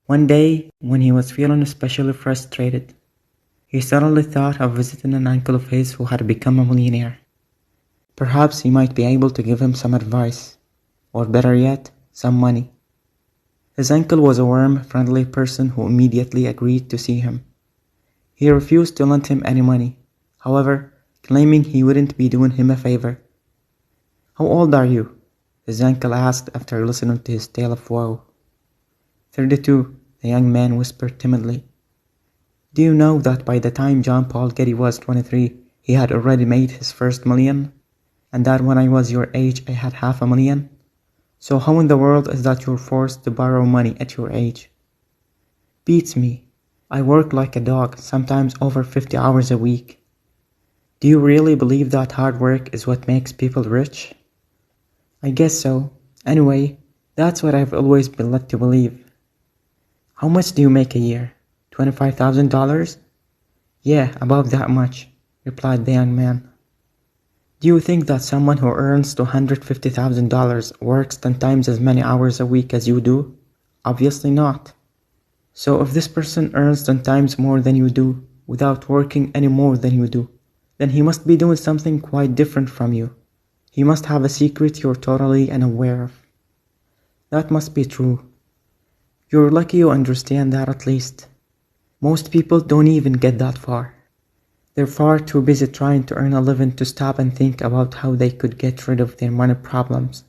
One day, when he was feeling especially frustrated, he suddenly thought of visiting an uncle of his who had become a millionaire. Perhaps he might be able to give him some advice, or better yet, some money. His uncle was a warm, friendly person who immediately agreed to see him. He refused to lend him any money, however, claiming he wouldn't be doing him a favor. "How old are you?" his uncle asked after listening to his tale of woe. 32, the young man whispered timidly. "Do you know that by the time John Paul Getty was 23, he had already made his first million? And that when I was your age I had $500,000? So how in the world is that you're forced to borrow money at your age?" "Beats me. I work like a dog, sometimes over 50 hours a week." "Do you really believe that hard work is what makes people rich?" "I guess so. Anyway, that's what I've always been led to believe." "How much do you make a year? $25,000? "Yeah, about that much," replied the young man. "Do you think that someone who earns $250,000 works 10 times as many hours a week as you do? Obviously not. So if this person earns 10 times more than you do, without working any more than you do, then he must be doing something quite different from you. He must have a secret you're totally unaware of." "That must be true. You're lucky you understand that at least. Most people don't even get that far. They're far too busy trying to earn a living to stop and think about how they could get rid of their money problems.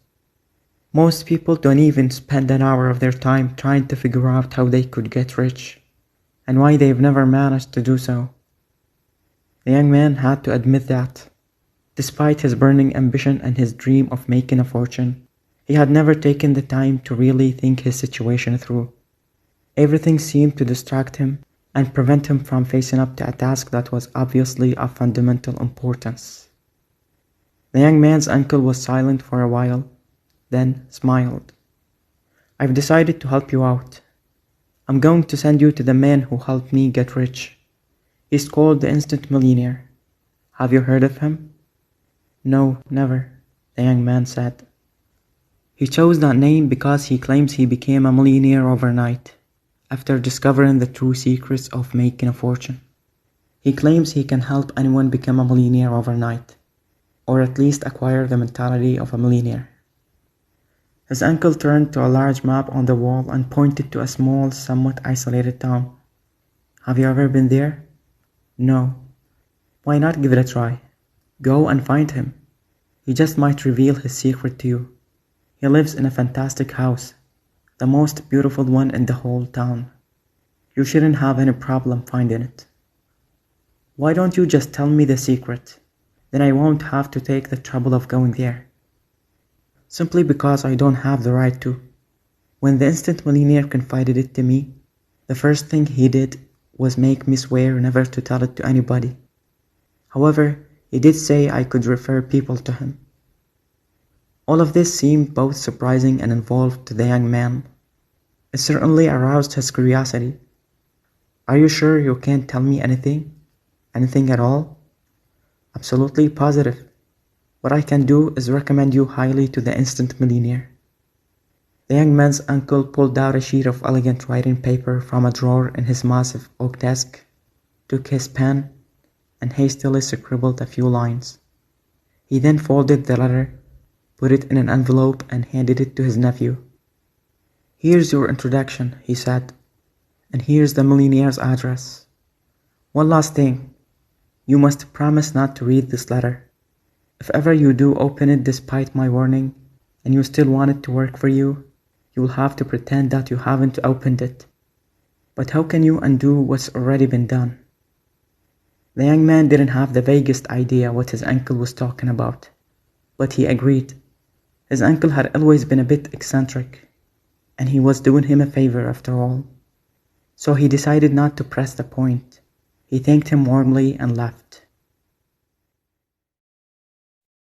Most people don't even spend an hour of their time trying to figure out how they could get rich, and why they've never managed to do so." The young man had to admit that, despite his burning ambition and his dream of making a fortune, he had never taken the time to really think his situation through. Everything seemed to distract him and prevent him from facing up to a task that was obviously of fundamental importance. The young man's uncle was silent for a while, then smiled. "I've decided to help you out. I'm going to send you to the man who helped me get rich. He's called the Instant Millionaire. Have you heard of him?" "No, never," the young man said. "He chose that name because he claims he became a millionaire overnight, after discovering the true secrets of making a fortune. He claims he can help anyone become a millionaire overnight, or at least acquire the mentality of a millionaire." His uncle turned to a large map on the wall and pointed to a small, somewhat isolated town. "Have you ever been there?" "No." "Why not give it a try? Go and find him. He just might reveal his secret to you. He lives in a fantastic house, the most beautiful one in the whole town. You shouldn't have any problem finding it." "Why don't you just tell me the secret? Then I won't have to take the trouble of going there." "Simply because I don't have the right to. When the Instant Millionaire confided it to me, the first thing he did was make me swear never to tell it to anybody. However, he did say I could refer people to him." All of this seemed both surprising and involved to the young man. It certainly aroused his curiosity. "Are you sure you can't tell me anything? Anything at all?" "Absolutely positive. What I can do is recommend you highly to the Instant Millionaire." The young man's uncle pulled out a sheet of elegant writing paper from a drawer in his massive oak desk, took his pen, and hastily scribbled a few lines. He then folded the letter, put it in an envelope, and handed it to his nephew. "Here's your introduction," he said, "and here's the millionaire's address. One last thing. You must promise not to read this letter. If ever you do open it despite my warning, and you still want it to work for you, you'll have to pretend that you haven't opened it. But how can you undo what's already been done?" The young man didn't have the vaguest idea what his uncle was talking about, but he agreed. His uncle had always been a bit eccentric, and he was doing him a favor after all. So he decided not to press the point. He thanked him warmly and left.